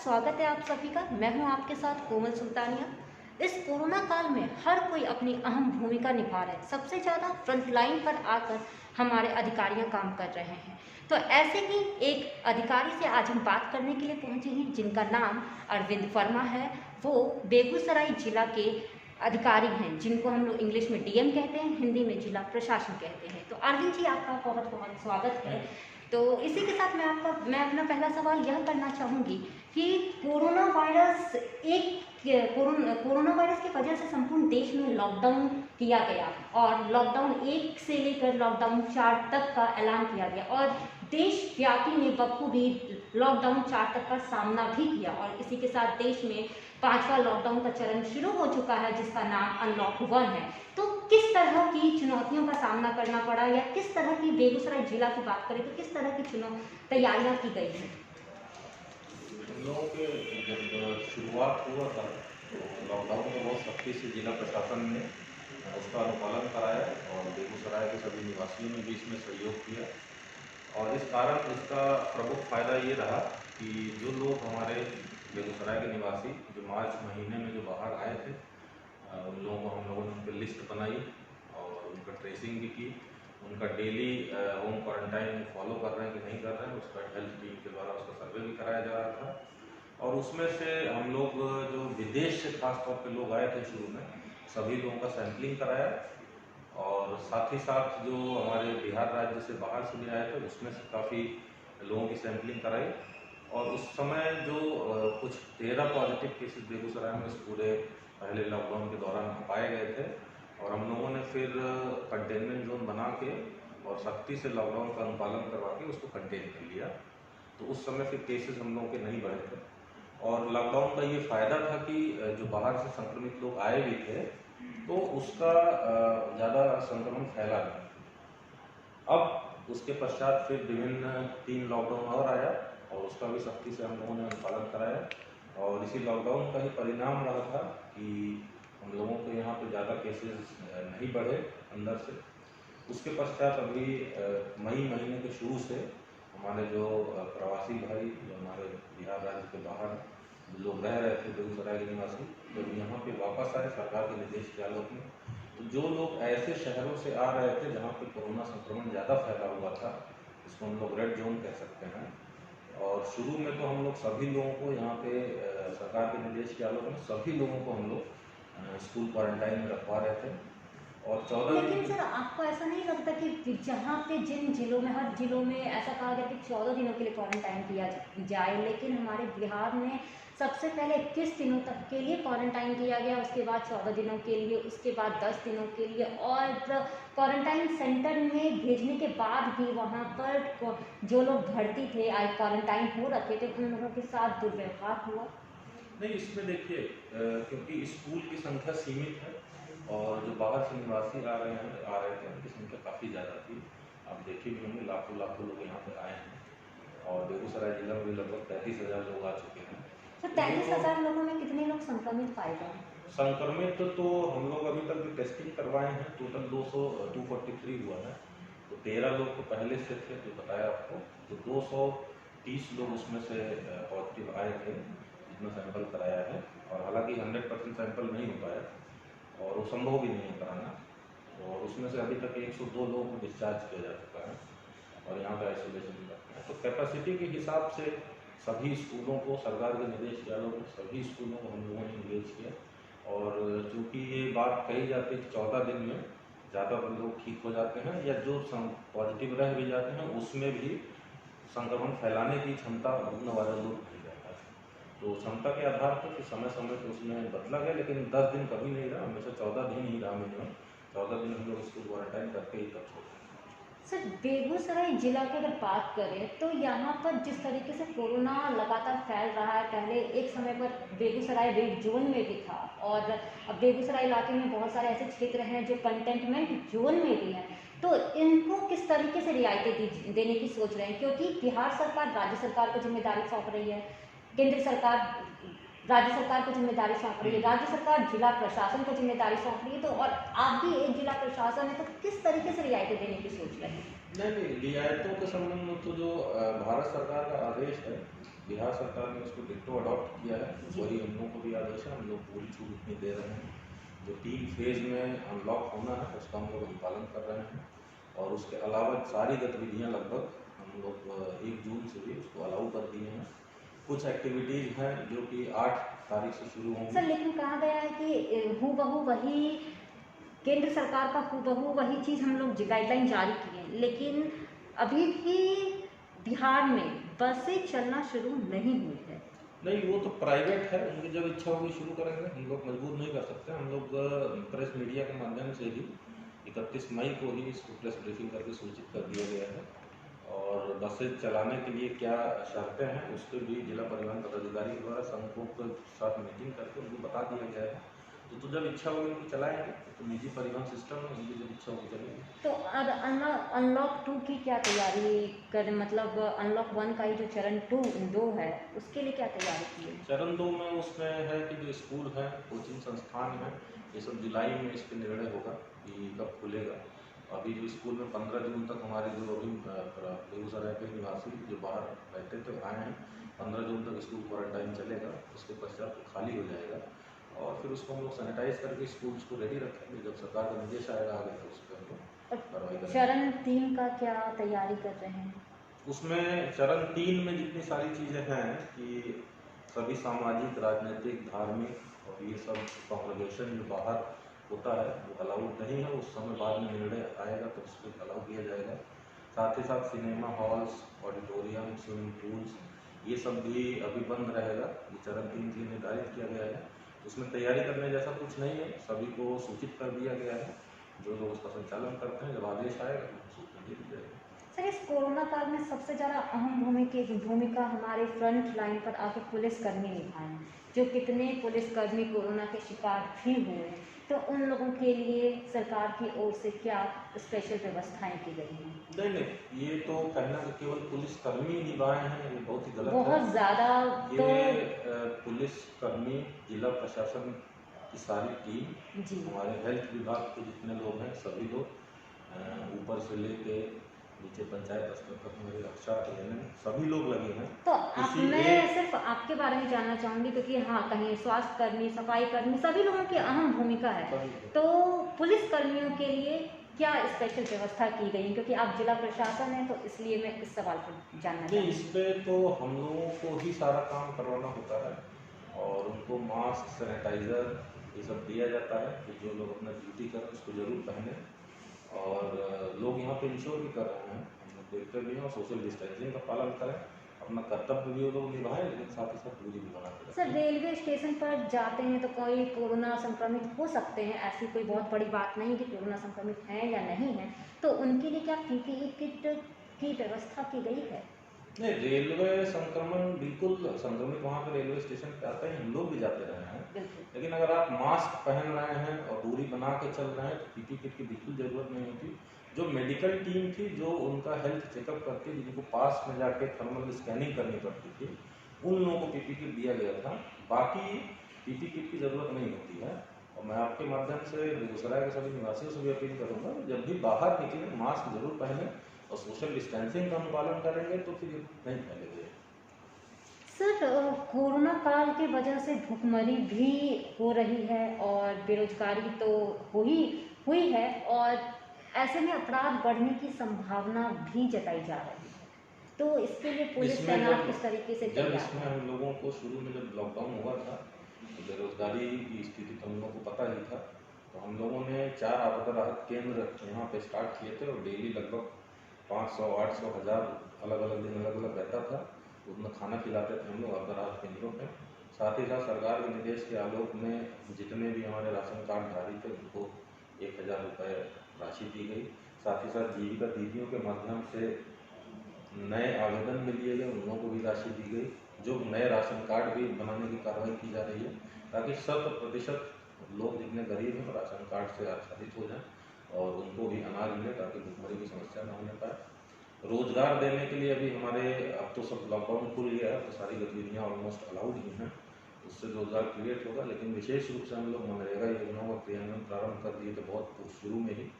स्वागत है आप सभी का। मैं हूं आपके साथ कोमल सुल्तानिया। इस कोरोना काल में हर कोई अपनी अहम भूमिका निभा रहा है। सबसे ज़्यादा फ्रंट लाइन पर आकर हमारे अधिकारियां काम कर रहे हैं। तो ऐसे ही एक अधिकारी से आज हम बात करने के लिए पहुंचे हैं, जिनका नाम अरविंद वर्मा है। वो बेगूसराय जिला के अधिकारी हैं, जिनको हम लोग इंग्लिश में डीएम कहते हैं, हिंदी में जिला प्रशासन कहते हैं। तो अरविंद जी, आपका बहुत बहुत स्वागत है। तो इसी के साथ मैं अपना पहला सवाल यह करना चाहूँगी कि कोरोना वायरस कोरोना वायरस की वजह से संपूर्ण देश में लॉकडाउन किया गया और लॉकडाउन 1 से लेकर लॉकडाउन 4 तक का ऐलान किया गया और देशव्यापी ने बखूबी लॉकडाउन 4 तक का सामना भी किया और इसी के साथ देश में 5वां लॉकडाउन का चरण शुरू हो चुका है, जिसका नाम अनलॉक 1 है। तो किस तरह की चुनौतियों का सामना करना पड़ा या किस तरह की, बेगूसराय जिला की बात करें तो किस तरह की तैयारियां की गई हैं? हम लोगों के जब शुरुआत हुआ था तो लॉकडाउन में बहुत सख्ती से जिला प्रशासन ने उसका अनुपालन कराया और बेगूसराय के सभी निवासियों ने भी इसमें सहयोग किया। और इस कारण इसका प्रमुख फायदा ये रहा कि जो लोग हमारे बेगूसराय के निवासी जो मार्च महीने में जो बाहर आए थे, उन लोगों को हम लोगों ने उनकी लिस्ट बनाई और उनका ट्रेसिंग भी की। उनका डेली होम क्वारंटाइन फॉलो कर रहे हैं कि नहीं कर रहे हैं, उसका हेल्थ टीम के द्वारा उसका सर्वे भी कराया जा रहा था। और उसमें से हम लोग जो विदेश से खास तौर पे लोग आए थे शुरू में, सभी लोगों का सैंपलिंग कराया और साथ ही साथ जो हमारे बिहार राज्य से बाहर से भी आए थे उसमें से काफ़ी लोगों की सैंपलिंग कराई। और उस समय जो कुछ 13 पॉजिटिव केसेस बेगूसराय में इस पूरे पहले लॉकडाउन के दौरान पाए गए थे और हम लोगों ने फिर कंटेनमेंट जोन बना के और सख्ती से लॉकडाउन का अनुपालन करवा के उसको कंटेन कर लिया। तो उस समय फिर केसेस हम लोगों के नहीं बढ़े थे और लॉकडाउन का ये फ़ायदा था कि जो बाहर से संक्रमित लोग आए भी थे तो उसका ज़्यादा संक्रमण फैला नहीं। अब उसके पश्चात फिर विभिन्न 3 लॉकडाउन और आया और उसका भी सख्ती से हम लोगों ने अनुपालन कराया और इसी लॉकडाउन का ही परिणाम रहा था कि हम लोगों को यहाँ पे ज़्यादा केसेस नहीं बढ़े अंदर से। उसके पश्चात अभी मई महीने के शुरू से हमारे जो प्रवासी भाई जो हमारे बिहार राज्य के बाहर लोग रह रहे थे बेगूसराय के निवासी, जब यहाँ पे वापस आए सरकार के निर्देश के आलोक में, तो जो लोग ऐसे शहरों से आ रहे थे जहाँ पे कोरोना संक्रमण ज़्यादा फैला हुआ था, इसको हम लोग रेड जोन कह सकते हैं। और शुरू में तो हम लोग सभी लोगों को यहाँ पे सरकार के निर्देश के आलोक में सभी लोगों को हम लोग स्कूल क्वारंटाइन में रखवा रहे थे और 14 दिन। लेकिन सर, आपको ऐसा नहीं लगता कि जहाँ पे जिन जिलों में, हर जिलों में ऐसा कहा गया कि 14 दिनों के लिए क्वारंटाइन किया जाए, लेकिन हमारे बिहार में सबसे पहले 21 दिनों तक के लिए क्वारंटाइन किया गया, उसके बाद 14 दिनों के लिए, उसके बाद 10 दिनों के लिए और क्वारंटाइन सेंटर में भेजने के बाद भी वहाँ पर जो लोग भर्ती थे, क्वारंटाइन हो रखे थे, उन लोगों के साथ दुर्व्यवहार हुआ? नहीं, इसमें देखिए क्योंकि स्कूल की संख्या सीमित है और जो बाहर से निवासी आ रहे थे उनकी संख्या काफ़ी ज़्यादा थी। आप देखे भी होंगे लाखों लाखों लोग यहाँ पे आए हैं और बेगूसराय जिला में भी लगभग 33,000 लोग आ चुके हैं। तो 33,000 लोगों में कितने लोग संक्रमित पाए गए? संक्रमित तो हम लोग अभी तक जो टेस्टिंग करवाए हैं टोटल 243 हुआ है। तो 13 लोग तो पहले से थे जो बताया आपको, तो 230 लोग उसमें से पॉजिटिव आए थे जितना सैंपल कराया है। और हालांकि 100% सैंपल नहीं हो पाया और वो संभव भी नहीं है कराना, और उसमें से अभी तक 102 लोगों को डिस्चार्ज किया जा चुका है और यहाँ पे आइसोलेशन में रखते हैं। तो कैपेसिटी के हिसाब से सभी स्कूलों को सरकार के निर्देश के आलोक में सभी स्कूलों को हम लोगों ने इंगेज किया। और चूँकि ये बात कही जाती है कि 14 दिन में ज़्यादातर लोग ठीक हो जाते हैं या जो पॉजिटिव रह भी जाते हैं उसमें भी संक्रमण फैलाने की क्षमता उन वाले लोग नहीं रहता है। तो क्षमता के आधार पर फिर समय समय पर उसमें बदला गया, लेकिन 10 दिन कभी नहीं रहा, हमेशा 14 दिन ही रहा। मिनिमम 14 दिन हम लोग स्कूल क्वारंटाइन करके ही तब छोड़ते हैं। सर, बेगूसराय जिला की अगर बात करें तो यहाँ पर जिस तरीके से कोरोना लगातार फैल रहा है, पहले एक समय पर बेगूसराय रेड जोन में भी था और अब बेगूसराय इलाके में बहुत सारे ऐसे क्षेत्र हैं जो कंटेनमेंट जोन में भी हैं। तो इनको किस तरीके से रियायतें देने की सोच रहे हैं? क्योंकि बिहार सरकार राज्य सरकार को जिम्मेदारी सौंप रही है, केंद्र सरकार राज्य सरकार को जिम्मेदारी सौंप रही है, राज्य सरकार जिला प्रशासन को जिम्मेदारी सौंप रही है। तो और आप भी एक जिला प्रशासन है, तो किस तरीके से रियायतें देने की सोच रहे हैं? नहीं, रियायतों के संबंध में तो जो भारत सरकार का आदेश है, बिहार सरकार ने उसको डिट्टो अडॉप्ट किया है, जी। वही हम लोग को भी आदेश है। हम लोग पूरी छूट इतनी दे रहे हैं। जो 3 फेज़ में अनलॉक होना है उसका हम लोग अनुपालन कर रहे हैं, और उसके अलावा सारी गतिविधियाँ लगभग हम लोग 1 जून से भी उसको अलाउ कर दिए हैं। कुछ एक्टिविटीज़ हैं जो कि 8 तारीख से शुरू होंगी। सर लेकिन कहा गया है कि हूबहू वही केंद्र सरकार का हूबहू वही चीज़ हम लोग गाइडलाइन जारी की है, लेकिन अभी भी बिहार में बसें चलना शुरू नहीं हुई है। नहीं, वो तो प्राइवेट है, उनकी जब इच्छा होगी शुरू करेंगे, हम लोग मजबूर नहीं कर सकते। हम लोग प्रेस मीडिया के माध्यम से ही 31 मई को ही इसको प्रेस ब्रीफिंग करके सूचित कर दिया गया है, और बसें चलाने के लिए क्या शर्तें हैं उस पर भी जिला परिवहन पदाधिकारी द्वारा संघों के साथ मीटिंग करके उनको बता दिया गया है। तो जब इच्छा होगी उनकी चलाएंगे, तो निजी परिवहन सिस्टम है, उनकी जब इच्छा होगी चलेंगे। तो अनलॉक 2 की क्या तैयारी कर, मतलब अनलॉक 1 का ही जो चरण 2 है उसके लिए क्या तैयारी की है? चरण 2 में उसमें है कि जो स्कूल हैं, कोचिंग संस्थान हैं, ये सब जुलाई में इस पर निर्णय होगा कि कब खुलेगा। अभी जो स्कूल में 15 जून तक हमारे जो अभी बेगूसराय के निवासी जो बाहर रहते थे आए हैं, 15 जून तक स्कूल क्वारंटाइन चलेगा। उसके पश्चात वो खाली हो जाएगा, और फिर उसको हम लोग सैनिटाइज करके स्कूल्स को रेडी रखेंगे। जब सरकार का निर्देश आएगा आगे तो उस पर हम लोग कार्रवाई करेंगे। चरण 3 का क्या तैयारी कर रहे हैं? उसमें चरण 3 में जितनी सारी चीज़ें हैं कि सभी सामाजिक, राजनीतिक, धार्मिक और ये सब कॉन्ग्रेगेशन जो बाहर होता है वो अलाउड नहीं है। उस समय बाद में निर्णय आएगा तो उस पर अलाउ किया जाएगा। साथ ही साथ cinema halls, auditorium, swimming pools, ये सब भी अभी बंद रहेगा। ये चरण 3 के लिए निर्धारित किया गया है। उसमें तैयारी करने जैसा कुछ नहीं है, सभी को सूचित कर दिया गया है। जो लोग उसका संचालन करते हैं, जब आदेश आएगा तो सूचना दे दी जाएगी। सर इस कोरोना काल में सबसे ज़्यादा अहम भूमिका हमारे फ्रंट लाइन पर आके पुलिसकर्मी निभाए हैं, जो कितने पुलिसकर्मी कोरोना के शिकार भी हुए हैं। तो उन लोगों के लिए सरकार की ओर से क्या स्पेशल व्यवस्थाएं की गई हैं? नहीं, ये तो कहना कि केवल पुलिसकर्मी निभाए हैं, ये बहुत ही गलत है। बहुत ज़्यादा तो ये पुलिसकर्मी, जिला प्रशासन की सारी टीम, जी। हमारे हेल्थ विभाग के जितने लोग हैं सभी लोग, ऊपर से लेके नीचे पंचायत स्तर तक हमारी रक्षा ANM सभी लोग लगे हैं। तो किसी मैं एक सिर्फ आपके बारे में जानना चाहूँगी, क्योंकि हाँ कहीं स्वास्थ्य कर्मी, सफाई कर्मी, सभी लोगों की अहम भूमिका है। सभी तो पुलिस कर्मियों के लिए क्या स्पेशल व्यवस्था की गई है? क्योंकि आप जिला प्रशासन है तो इसलिए मैं इस सवाल पर जानना नहीं, इस चाहूँगी। पे तो हम लोगों को ही सारा काम करवाना होता है, और उनको मास्क, सैनिटाइज़र ये सब दिया जाता है कि जो लोग अपना ड्यूटी करें उसको ज़रूर पहने। और लोग यहाँ पे इंश्योर भी कर रहे हैं, हम लोग देखते भी हैं, और सोशल डिस्टेंसिंग का पालन करें। अपना कर्तव्य भी वो लोग निभाएं, लेकिन साथ ही साथ दूरी भी बना के सर रखें। रेलवे स्टेशन पर जाते हैं तो कोई कोरोना संक्रमित हो सकते हैं, ऐसी कोई बहुत बड़ी बात नहीं कि कोरोना संक्रमित हैं या नहीं हैं, तो उनके लिए क्या PPE किट की व्यवस्था की गई है? नहीं, रेलवे संक्रमण बिल्कुल संक्रमित वहाँ पे रेलवे स्टेशन पे आते हैं, हम लोग भी जाते रहे हैं। बिल्कुल। लेकिन अगर आप मास्क पहन रहे हैं और दूरी बना के चल रहे हैं तो PPE किट की बिल्कुल ज़रूरत नहीं होती। जो मेडिकल टीम थी जो उनका हेल्थ चेकअप करती, जिनको पास में जाके थर्मल स्कैनिंग करनी पड़ती थी, उन लोगों को PPE किट दिया गया था। बाकी PPE किट की ज़रूरत नहीं होती है। और मैं आपके माध्यम से बेगूसराय के सभी निवासियों से भी अपील करूँगा, जब भी बाहर निकलें मास्क जरूर पहनें, और सोशल डिस्टेंसिंग का अनुपालन करेंगे तो फिर नहीं फैलेंगे। सर कोरोना काल की वजह से भुखमरी भी हो रही है और बेरोजगारी तो हुई है, और ऐसे में अपराध बढ़ने की संभावना भी जताई जा रही है। तो इसके लिए पुलिस इसमें तैनात किस तरीके से जब तैयार इसमें है? हम लोगों को शुरू में जब लॉकडाउन हुआ था तो बेरोजगारी की स्थिति तो हम लोगों को पता ही था। तो हम लोगों ने 4 आपदा राहत केंद्र यहाँ पे स्टार्ट किए थे, और डेली लगभग 500, 800, 1000 अलग अलग दिन अलग अलग रहता था, उसमें खाना खिलाते थे हम लोग आपदा राहत केंद्रों पे। साथ ही साथ सरकार के निर्देश के आलोक में जितने भी हमारे राशन कार्डधारी थे उनको 1000 रुपये राशि दी गई। साथ ही साथ जीविका दीदियों के माध्यम से नए आवेदन में लिए गए, उन लोगों को भी राशि दी गई। जो नए राशन कार्ड भी बनाने की कार्रवाई की जा रही है, ताकि 100% लोग जितने गरीब हैं राशन कार्ड से आच्छादित हो जाएं और उनको भी अनाज मिले, ताकि भुखमरी की समस्या न होने पाए। रोजगार देने के लिए अभी हमारे अब तो सब लॉकडाउन खुल गया है तो सारी गतिविधियाँ ऑलमोस्ट अलाउड ही हैं, उससे रोजगार क्रिएट होगा। लेकिन विशेष रूप से हम लोग मनरेगा योजनाओं का क्रियान्वयन प्रारंभ कर दिए थे बहुत शुरू में ही,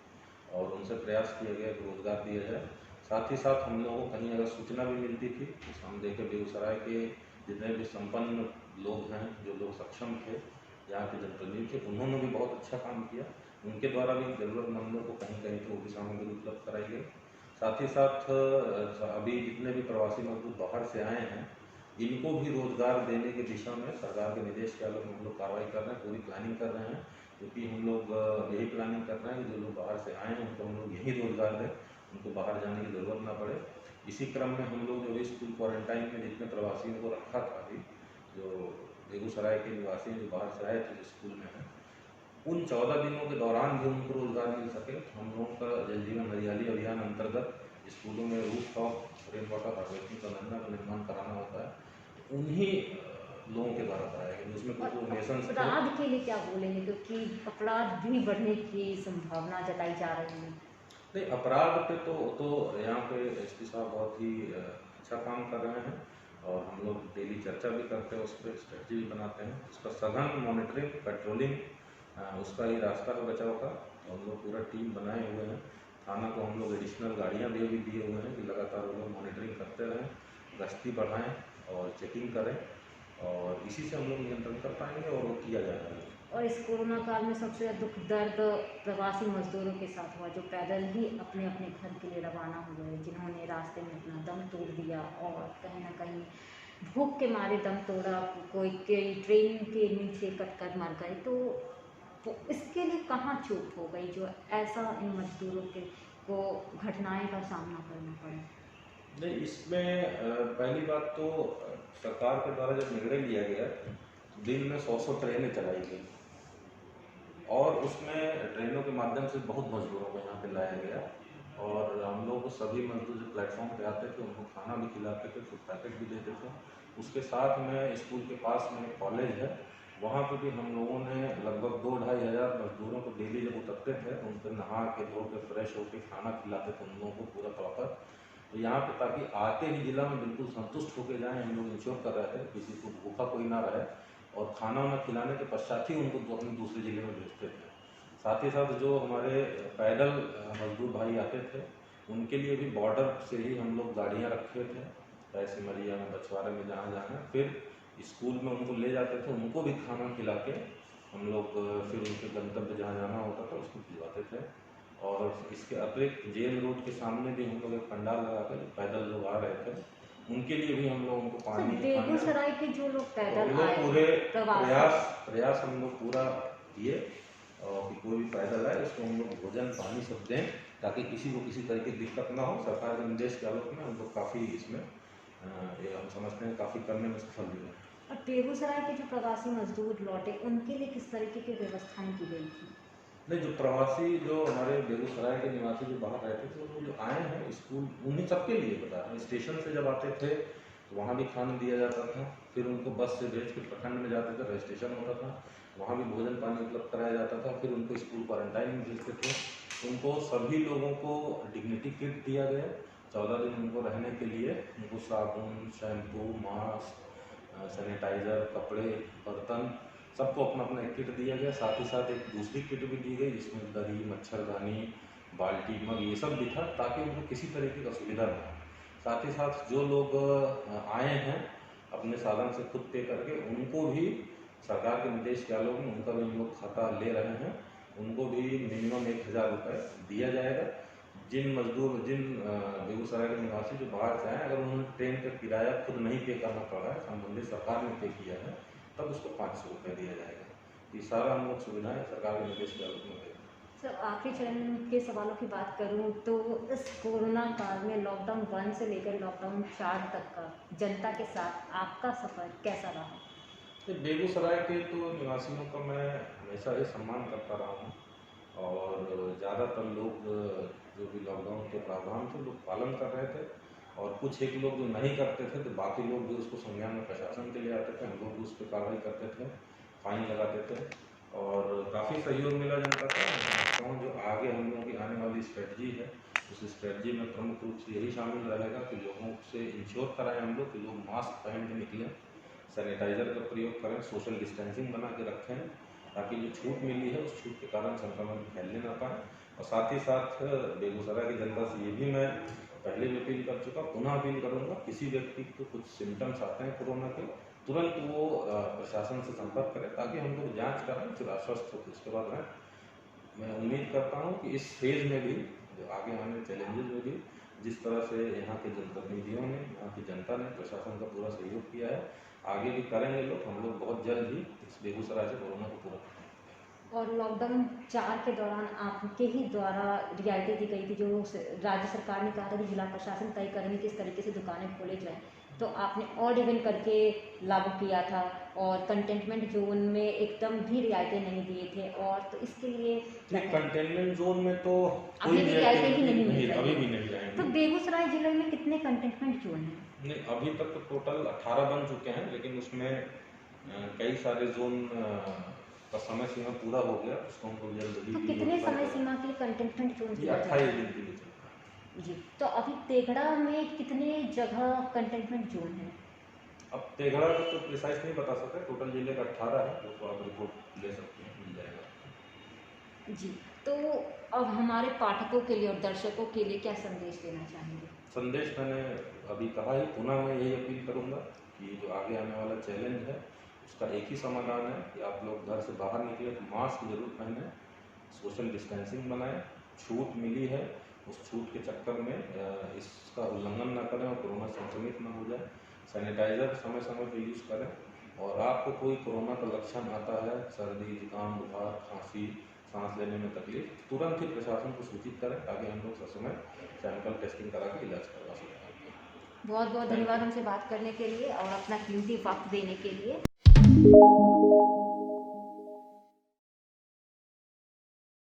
और उनसे प्रयास किया गया कि रोजगार दिया जाए। साथ ही साथ हम लोगों को कहीं अगर सूचना भी मिलती थी तो हम देखे बेगूसराय के जितने भी संपन्न लोग हैं, जो लोग सक्षम थे, यहाँ के जनप्रतिनिधि थे, उन्होंने भी बहुत अच्छा काम किया। उनके द्वारा भी ज़रूरतमंदों को कहीं कहीं तो भी सामग्री उपलब्ध कराई गई। साथ ही साथ अभी जितने भी प्रवासी मजदूर बाहर से आए हैं, इनको भी रोज़गार देने की दिशा में सरकार के निर्देश के आलोक में हम लोग कार्रवाई कर रहे हैं, पूरी प्लानिंग कर रहे हैं। क्योंकि हम लोग यही प्लानिंग कर रहे हैं कि जो लोग बाहर से आए हैं उनको हम लोग यही रोज़गार दें, उनको बाहर जाने की ज़रूरत ना पड़े। इसी क्रम में हम लोग जो भी स्कूल क्वारंटाइन में जितने प्रवासियों को रखा था, अभी जो बेगूसराय के निवासी जो बाहर से आए थे जो स्कूल में हैं, उन 14 दिनों के दौरान भी उनको रोज़गार मिल सके। हम लोगों का जल जीवन हरियाली अभियान अंतर्गत स्कूलों में रूफटॉप रेन वाटर हार्वेस्टिंग संरचना का निर्माण कराना होता है, उन्हीं लोगों के द्वारा कराया गया, जिसमें कुछ डोनेशन थे। अपराध के लिए क्या बोलेंगे, क्योंकि अपराध भी बढ़ने की संभावना जताई जा रही है? नहीं, अपराध पे तो यहाँ पे एसपी साहब बहुत ही अच्छा काम कर रहे हैं और हम लोग डेली चर्चा भी करते हैं, उस पर स्ट्रेटजी भी बनाते हैं। उसका सघन मॉनिटरिंग, पेट्रोलिंग, उसका ही रास्ता का बचाव का हम लोग पूरा टीम बनाए हुए हैं। थाना को हम लोग एडिशनल गाड़ियाँ भी अभी दिए हुए हैं कि लगातार वो लोग मॉनिटरिंग करते रहें, गश्ती बढ़ाएँ और चेकिंग करें, और इसी से हम लोग नियंत्रण कर पाएंगे और वो किया जाएगा। और इस कोरोना काल में सबसे ज़्यादा दुख दर्द प्रवासी मजदूरों के साथ हुआ, जो पैदल ही अपने अपने घर के लिए रवाना हुए, जिन्होंने रास्ते में अपना दम तोड़ दिया और कहीं ना कहीं भूख के मारे दम तोड़ा, कोई कई ट्रेन के नीचे कटकर मर गए। तो इसके लिए कहाँ चूक हो गई जो ऐसा इन मजदूरों के को घटनाएं का सामना करना पड़ा? नहीं, इसमें पहली बात तो सरकार के द्वारा जब निर्णय लिया गया, दिन में 100 ट्रेनें चलाई गई और उसमें ट्रेनों के माध्यम से बहुत मजदूरों को यहाँ पे लाया गया और हम लोग सभी मजदूर जो प्लेटफॉर्म पे आते थे उनको खाना भी खिलाते थे, फूड पैकेट भी देते थे। उसके साथ में स्कूल के पास में एक कॉलेज है, वहाँ पे भी हम लोगों ने लगभग 2-2.5 हज़ार मजदूरों को डेली जब उतरते थे उन पर नहा के धो के फ्रेश होकर खाना खिलाते थे उन लोगों को पूरा प्रॉपर। तो यहाँ पे ताकि आते ही जिला में बिल्कुल संतुष्ट होकर जाएँ, हम लोग इंश्योर कर रहे थे किसी को भूखा कोई ना रहे और खाना वाना खिलाने के पश्चात ही उनको अपने दूसरे ज़िले में भेजते थे। साथ ही साथ जो हमारे पैदल मजदूर भाई आते थे उनके लिए भी बॉर्डर से ही हम लोग गाड़ियाँ रखे थे, ऐसे सिमरिया में, बछवाड़े में, जहाँ जहाँ फिर स्कूल में उनको ले जाते थे, उनको भी खाना खिला के हम लोग फिर उनके गंतव्य जहाँ जाना होता था उसको भिजवाते थे। और इसके अतिरिक्त जेल रोड के सामने भी हम लोग एक पंडाल लगा कर पैदल लोग आ रहे थे, उनके लिए भी हम लोग उनको पानी बेगूसराय के जो लोग पैदल आए, पूरे प्रयास हम लोग पूरा किए और कि कोई भी पैदल आए उसको हम लोग भोजन पानी सब दें ताकि किसी को किसी तरह की दिक्कत ना हो। सरकार के निर्देश के आलोक में हम लोग काफ़ी इसमें ये हम समझते हैं काफ़ी करने में सफल हुए हैं। और बेगूसराय के जो प्रवासी मजदूर लौटे उनके लिए किस तरीके की व्यवस्थाएं की गई थी? नहीं, जो प्रवासी जो हमारे बेगूसराय के निवासी जो बाहर रहते थे वो जो आए हैं स्कूल, उन्हीं सबके लिए बता रहे हैं। स्टेशन से जब आते थे तो वहाँ भी खाना दिया जाता था, फिर उनको बस से भेज के प्रखंड में जाते थे, रजिस्ट्रेशन होता था, वहाँ भी भोजन पानी उपलब्ध कराया जाता था, फिर उनको स्कूल क्वारंटाइन में भेजते थे। उनको सभी लोगों को डिग्निटी किट दिया गया, 14 दिन उनको रहने के लिए उनको साबुन, शैम्पू, मास्क, सैनिटाइज़र, कपड़े, बर्तन, सबको अपना अपना एक किट दिया गया। साथ ही साथ एक दूसरी किट भी दी गई जिसमें दही, मच्छरदानी, बाल्टी, मग ये सब भी था ताकि उनको किसी तरीके का असुविधा ना हो। साथ ही साथ जो लोग आए हैं अपने साधन से खुद पे करके, उनको भी सरकार के निर्देश के आलोक में उनका भी हम लोग खाता ले रहे हैं, उनको भी मिनिमम 1000 रुपये दिया जाएगा। जिन बेगूसराय के निवासी जो बाहर से आए, अगर उन्होंने ट्रेन का किराया खुद नहीं पे करना पड़ा है, संबंधित सरकार ने पे किया है, तब उसको 500 रुपये दिया जाएगा। ये सारा हम लोग सुविधाएँ सरकार के निर्देश के आलोक में दें। सर, आखिरी चरण के सवालों की बात करूं तो इस कोरोना काल में लॉकडाउन 1 से लेकर लॉकडाउन 4 तक का जनता के साथ आपका सफ़र कैसा रहा? तो बेगूसराय के तो निवासियों का मैं हमेशा ही सम्मान करता रहा हूँ और ज़्यादातर लोग जो भी लॉकडाउन के प्रावधान थे लोग पालन कर रहे थे और कुछ एक लोग जो नहीं करते थे तो बाकी लोग भी उसको संज्ञान में प्रशासन के लिए आते थे, हम लोग भी उस पर कार्रवाई करते थे, फाइन लगाते थे और काफ़ी सहयोग मिला जनता का। मैं समझता हूँ जो आगे हम लोगों की आने वाली स्ट्रेटजी है उस स्ट्रेटजी में प्रमुख रूप से यही शामिल रहेगा कि लोगों से इंश्योर कराएं हम लोग कि लोग मास्क पहन के निकलें, सैनिटाइज़र का प्रयोग करें, सोशल डिस्टेंसिंग बना के रखें ताकि जो छूट मिली है उस छूट के कारण संक्रमण फैलने ना पाए। और साथ ही साथ बेगूसराय की जनता से ये भी मैं पहले भी अपील कर चुका, पुनः अपील करूंगा, किसी व्यक्ति को कुछ सिम्टम्स आते हैं कोरोना के, तुरंत वो प्रशासन से संपर्क करें ताकि हम लोग जांच करें, फिर आश्वस्त होकर उसके बाद रहें। मैं उम्मीद करता हूं कि इस फेज में भी, जो आगे आने चैलेंजेस में भी, जिस तरह से यहाँ के जनप्रतिनिधियों ने, यहाँ की जनता ने प्रशासन का पूरा सहयोग किया है, आगे भी करेंगे लोग। हम लोग बहुत जल्द ही इस बेगूसराय से कोरोना को पूरा करेंगे। और लॉकडाउन 4 के दौरान आपके ही द्वारा रियायतें दी गई थी, जो राज्य सरकार ने कहा था कि जिला प्रशासन तय करेंगे किस तरीके से दुकानें खोले जाएं, तो आपने ऑड इवन करके लागू किया था और कंटेनमेंट जोन में एकदम भी रियायतें नहीं दिए थे। और तो इसके लिए कंटेनमेंट जोन में तो अभी भी रियायतें ही नहीं मिल रही अभी हैं। भी नहीं आएंगी। तो बेगूसराय जिले में कितने कंटेनमेंट जोन हैं? नहीं, अभी तक तो टोटल 18 बन चुके हैं, लेकिन उसमें कई सारे जोन का समय सीमा पूरा हो गया, उसको हम लोग जल्द तो ही कितने समय सीमा के लिए कंटेनमेंट जोन ये दिया जाए? 28 दिन के लिए चलता है। जी, तो अभी तेघड़ा में कितने जगह कंटेनमेंट जोन है? अब तेघड़ा का तो प्रिसाइज नहीं बता सकते, टोटल जिले का 18 है, वो तो आप रिपोर्ट ले सकते हैं, मिल जाएगा। जी, तो अब हमारे पाठकों के लिए और दर्शकों के लिए क्या संदेश देना चाहेंगे? संदेश मैंने अभी कहा ही, पुनः मैं यही अपील करूंगा कि जो आगे आने वाला चैलेंज है उसका एक ही समाधान है कि आप लोग घर से बाहर निकले तो मास्क जरूर पहने, सोशल डिस्टेंसिंग बनाएं, छूट मिली है उस छूट के चक्कर में इसका उल्लंघन न करें और कोरोना संक्रमित न हो जाए, सैनिटाइजर समय समय पर यूज़ करें। और आपको कोई कोरोना का लक्षण आता है, सर्दी, जुकाम, बुखार, खांसी, सांस लेने में तकलीफ, तुरंत ही प्रशासन को सूचित करें ताकि हम लोग ससमय सैंपल टेस्टिंग करा के इलाज करवा सकते बहुत बहुत हैं। धन्यवाद हमसे बात करने के लिए और अपना कीमती वक्त देने के लिए।